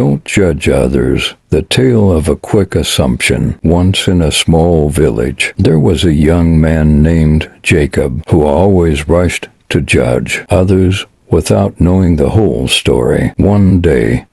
Don't judge others. The tale of a quick assumption. Once in a small village, there was a young man named Jacob who always rushed to judge others without knowing the whole story. One day,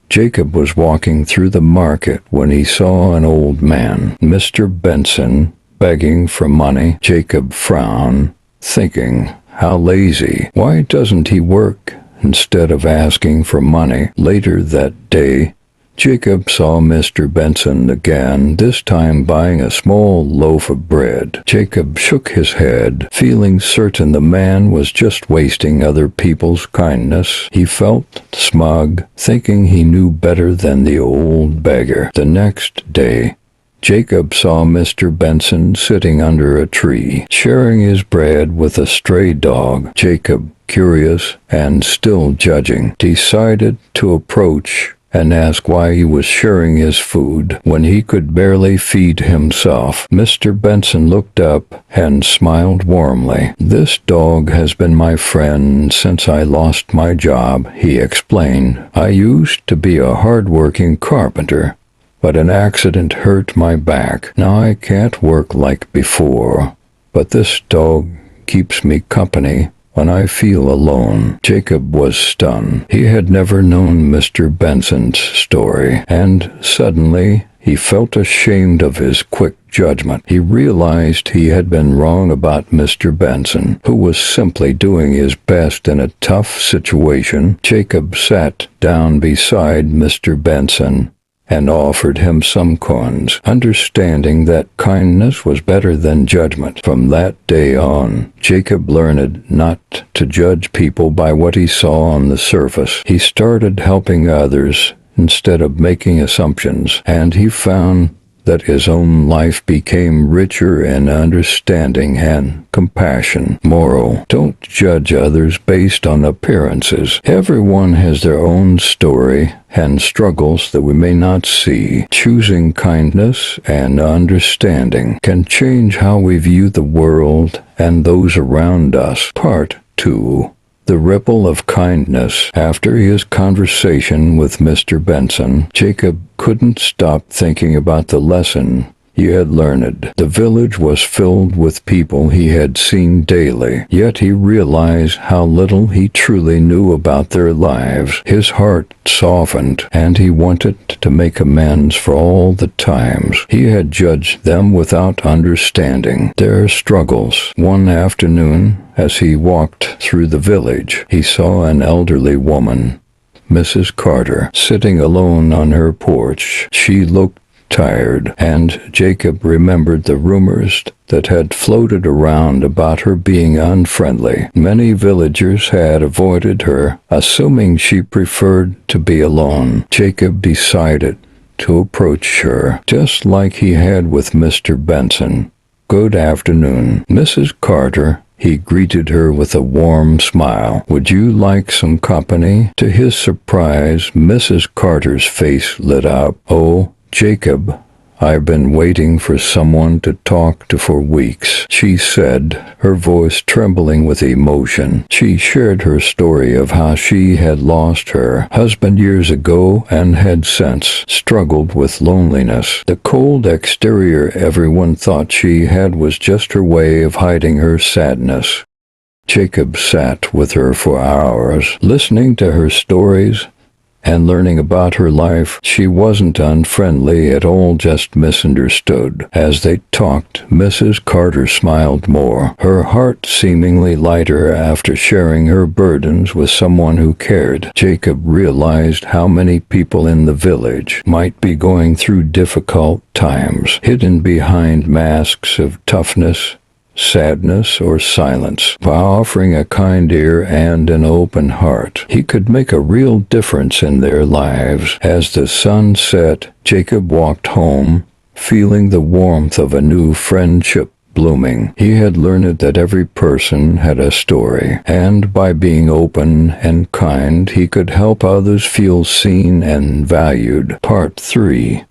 Jacob was walking through the market when he saw an old man, Mr. Benson, begging for money. Jacob frowned, thinking, how lazy. Why doesn't he work instead of asking for money? Later that day, Jacob saw Mr. Benson again, this time buying a small loaf of bread. Jacob shook his head, feeling certain the man was just wasting other people's kindness. He felt smug, thinking he knew better than the old beggar. The next day, Jacob saw Mr. Benson sitting under a tree, sharing his bread with a stray dog. Jacob, curious and still judging, decided to approach and ask why he was sharing his food when he could barely feed himself. Mr. Benson looked up and smiled warmly. This dog has been my friend since I lost my job, he explained. I used to be a hard-working carpenter, but an accident hurt my back. Now I can't work like before, but this dog keeps me company when I feel alone. Jacob was stunned. He had never known Mr. Benson's story, and suddenly he felt ashamed of his quick judgment. He realized he had been wrong about Mr. Benson, who was simply doing his best in a tough situation. Jacob sat down beside Mr. Benson and offered him some coins, understanding that kindness was better than judgment. From that day on, Jacob learned not to judge people by what he saw on the surface. He started helping others instead of making assumptions, and he found that his own life became richer in understanding and compassion. Moral: don't judge others based on appearances. Everyone has their own story and struggles that we may not see. Choosing kindness and understanding can change how we view the world and those around us. Part 2. The ripple of kindness. After his conversation with Mr. Benson, Jacob couldn't stop thinking about the lesson he had learned. The village was filled with people he had seen daily, yet he realized how little he truly knew about their lives. His heart softened, and he wanted to make amends for all the times he had judged them without understanding their struggles. One afternoon, as he walked through the village, he saw an elderly woman, Mrs. Carter, sitting alone on her porch. She looked tired, and Jacob remembered the rumors that had floated around about her being unfriendly. Many villagers had avoided her, assuming she preferred to be alone. Jacob decided to approach her, just like he had with Mr. Benson. Good afternoon, Mrs. Carter. He greeted her with a warm smile. Would you like some company? To his surprise, Mrs. Carter's face lit up. Oh, Jacob, I've been waiting for someone to talk to for weeks, she said, her voice trembling with emotion. She shared her story of how she had lost her husband years ago and had since struggled with loneliness. The cold exterior everyone thought she had was just her way of hiding her sadness. Jacob sat with her for hours, listening to her stories and learning about her life. She wasn't unfriendly at all, just misunderstood. As they talked, Mrs. Carter smiled more, her heart seemingly lighter after sharing her burdens with someone who cared. Jacob realized how many people in the village might be going through difficult times, hidden behind masks of toughness, sadness, or silence. By offering a kind ear and an open heart, he could make a real difference in their lives. As the sun set, Jacob walked home, feeling the warmth of a new friendship blooming. He had learned that every person had a story, and by being open and kind, he could help others feel seen and valued. Part 3.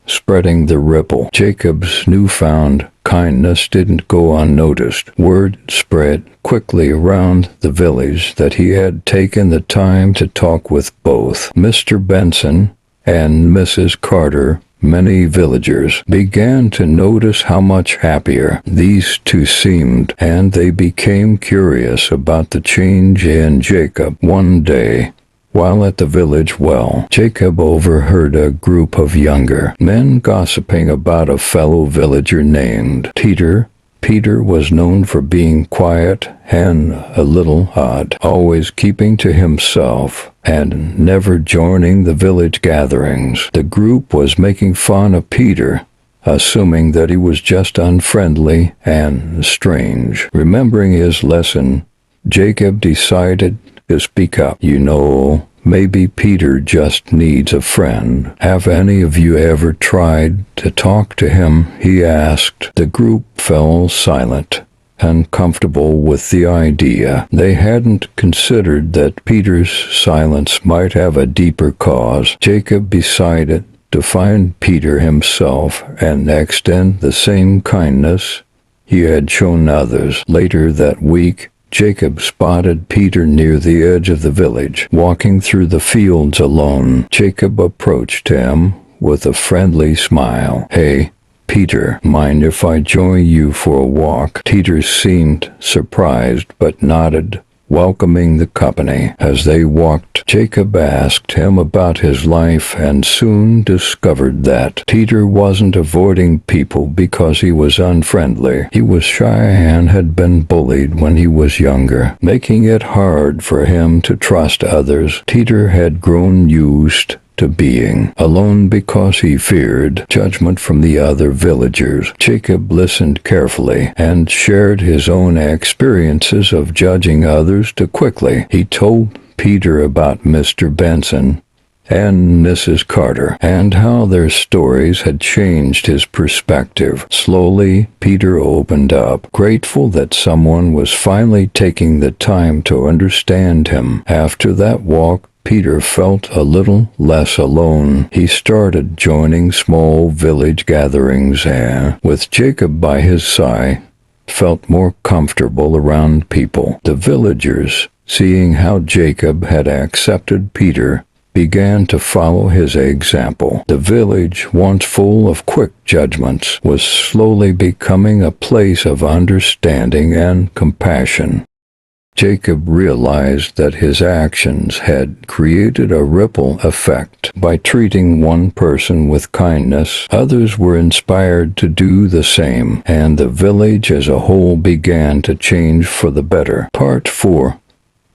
spreading the ripple. Jacob's newfound kindness didn't go unnoticed. Word spread quickly around the village that he had taken the time to talk with both Mr. Benson and Mrs. Carter. Many villagers began to notice how much happier these two seemed, and they became curious about the change in Jacob. One day, while at the village well, Jacob overheard a group of younger men gossiping about a fellow villager named Peter. Peter was known for being quiet and a little odd, always keeping to himself and never joining the village gatherings. The group was making fun of Peter, assuming that he was just unfriendly and strange. Remembering his lesson, Jacob decided to speak up. "You know, maybe Peter just needs a friend. Have any of you ever tried to talk to him?" he asked. The group fell silent, uncomfortable with the idea. They hadn't considered that Peter's silence might have a deeper cause. Jacob decided to find Peter himself and extend the same kindness he had shown others. Later that week, Jacob spotted Peter near the edge of the village, walking through the fields alone. Jacob approached him with a friendly smile. "Hey, Peter, mind if I join you for a walk?" Peter seemed surprised but nodded, welcoming the company. As they walked, Jacob asked him about his life and soon discovered that Peter wasn't avoiding people because he was unfriendly. He was shy and had been bullied when he was younger, making it hard for him to trust others. Peter had grown used to being alone because he feared judgment from the other villagers. Jacob listened carefully and shared his own experiences of judging others too quickly. He told Peter about Mr. Benson and Mrs. Carter and how their stories had changed his perspective. Slowly, Peter opened up, grateful that someone was finally taking the time to understand him. After that walk, Peter felt a little less alone. He started joining small village gatherings and, with Jacob by his side, felt more comfortable around people. The villagers, seeing how Jacob had accepted Peter, began to follow his example. The village, once full of quick judgments, was slowly becoming a place of understanding and compassion. Jacob realized that his actions had created a ripple effect. By treating one person with kindness, others were inspired to do the same, and the village as a whole began to change for the better. Part 4.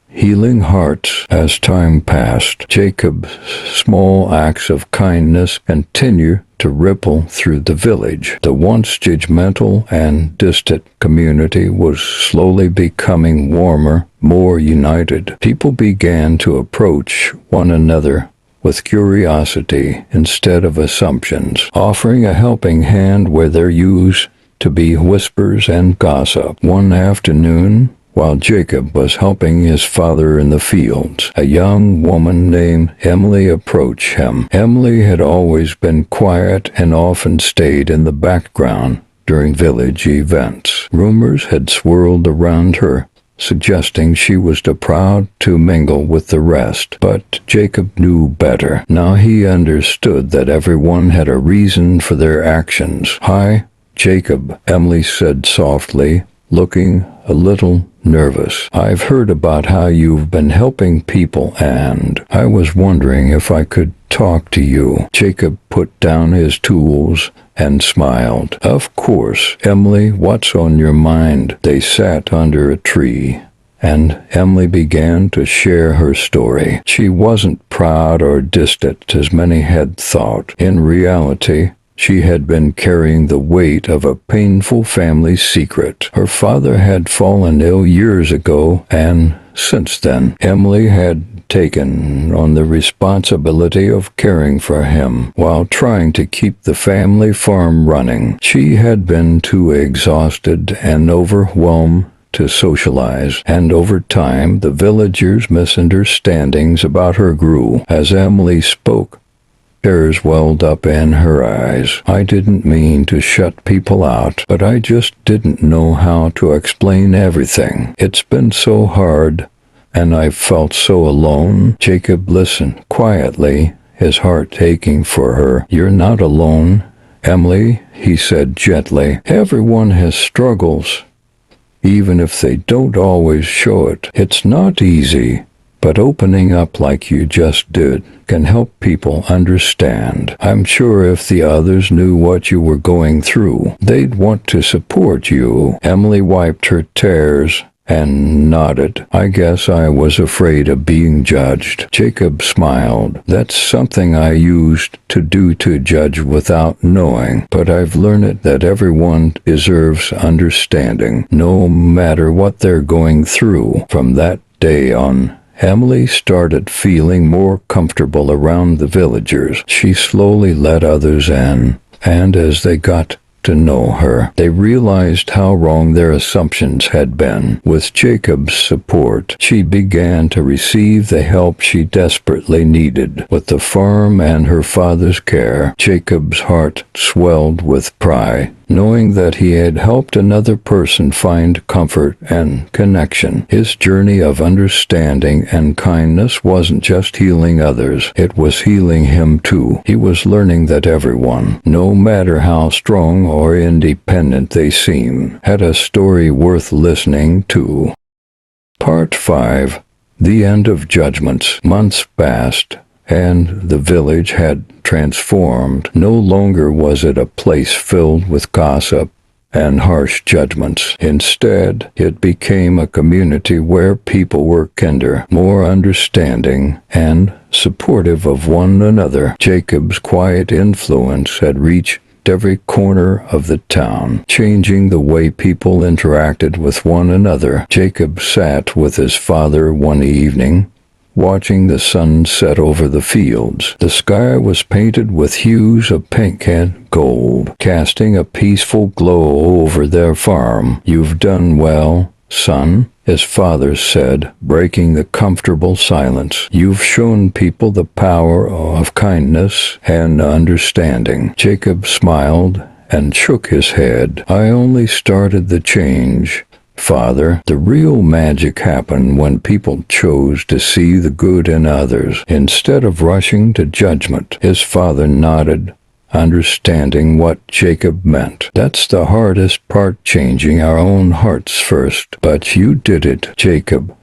Healing Hearts. As time passed, Jacob's small acts of kindness continued to ripple through the village. The once judgmental and distant community was slowly becoming warmer, more united. People began to approach one another with curiosity instead of assumptions, offering a helping hand where there used to be whispers and gossip. One afternoon, while Jacob was helping his father in the fields, a young woman named Emily approached him. Emily had always been quiet and often stayed in the background during village events. Rumors had swirled around her, suggesting she was too proud to mingle with the rest. But Jacob knew better. Now he understood that everyone had a reason for their actions. "Hi, Jacob," Emily said softly, looking a little nervous. "I've heard about how you've been helping people, and I was wondering if I could talk to you." Jacob put down his tools and smiled. "Of course, Emily, what's on your mind?" They sat under a tree, and Emily began to share her story. She wasn't proud or distant as many had thought. In reality, she had been carrying the weight of a painful family secret. Her father had fallen ill years ago, and since then, Emily had taken on the responsibility of caring for him while trying to keep the family farm running. She had been too exhausted and overwhelmed to socialize, and over time, the villagers' misunderstandings about her grew. As Emily spoke, Tears welled up in her eyes. I didn't mean to shut people out, but I just didn't know how to explain everything. It's been so hard, and I felt so alone. Jacob listened quietly, his heart aching for her. You're not alone, Emily, he said gently. Everyone has struggles, even if they don't always show it. It's not easy, but opening up like you just did can help people understand. I'm sure if the others knew what you were going through, they'd want to support you. Emily wiped her tears and nodded. I guess I was afraid of being judged. Jacob smiled. That's something I used to do, to judge without knowing, but I've learned that everyone deserves understanding, no matter what they're going through. From that day on, Emily started feeling more comfortable around the villagers. She slowly let others in, and as they got to know her, they realized how wrong their assumptions had been. With Jacob's support, she began to receive the help she desperately needed. With the farm and her father's care, Jacob's heart swelled with pride, knowing that he had helped another person find comfort and connection. His journey of understanding and kindness wasn't just healing others, it was healing him too. He was learning that everyone, no matter how strong or independent they seem, had a story worth listening to. Part 5. The End of Judgments. Months passed, and the village had transformed. No longer was it a place filled with gossip and harsh judgments. Instead, it became a community where people were kinder, more understanding, and supportive of one another. Jacob's quiet influence had reached every corner of the town, changing the way people interacted with one another. Jacob sat with his father one evening, watching the sun set over the fields. The sky was painted with hues of pink and gold, casting a peaceful glow over their farm. You've done well, son, his father said, breaking the comfortable silence. You've shown people the power of kindness and understanding. Jacob smiled and shook his head. I only started the change, Father. The real magic happened when people chose to see the good in others instead of rushing to judgment. His father nodded, understanding what Jacob meant. That's the hardest part, changing our own hearts first. But you did it, Jacob.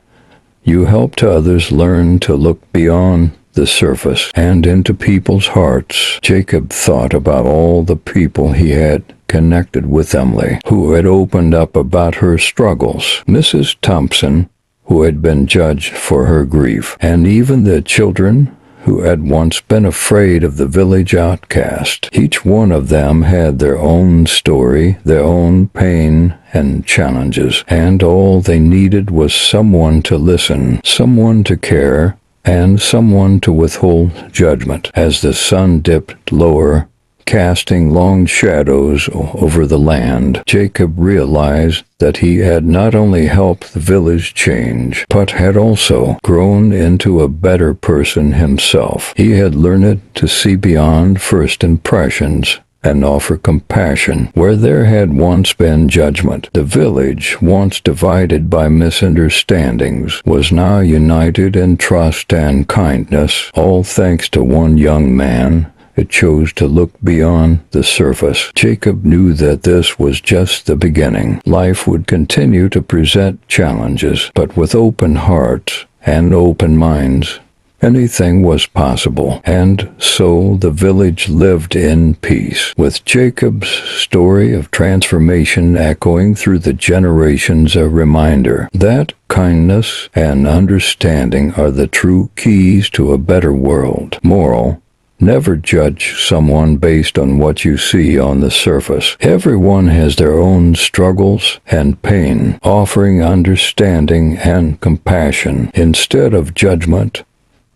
You helped others learn to look beyond the surface and into people's hearts. Jacob thought about all the people he had connected with Emily, who had opened up about her struggles. Mrs. Thompson, who had been judged for her grief, and even the children who had once been afraid of the village outcast. Each one of them had their own story, their own pain and challenges, and all they needed was someone to listen, someone to care, and someone to withhold judgment. As the sun dipped lower, casting long shadows over the land, Jacob realized that he had not only helped the village change, but had also grown into a better person himself. He had learned to see beyond first impressions and offer compassion where there had once been judgment. The village, once divided by misunderstandings, was now united in trust and kindness, all thanks to one young man. It chose to look beyond the surface. Jacob knew that this was just the beginning. Life would continue to present challenges, but with open hearts and open minds, anything was possible. And so the village lived in peace, with Jacob's story of transformation echoing through the generations, a reminder that kindness and understanding are the true keys to a better world. Moral: never judge someone based on what you see on the surface. Everyone has their own struggles and pain. Offering understanding and compassion instead of judgment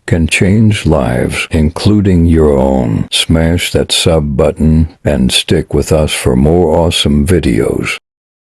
can change lives, including your own. Smash that sub button and stick with us for more awesome videos.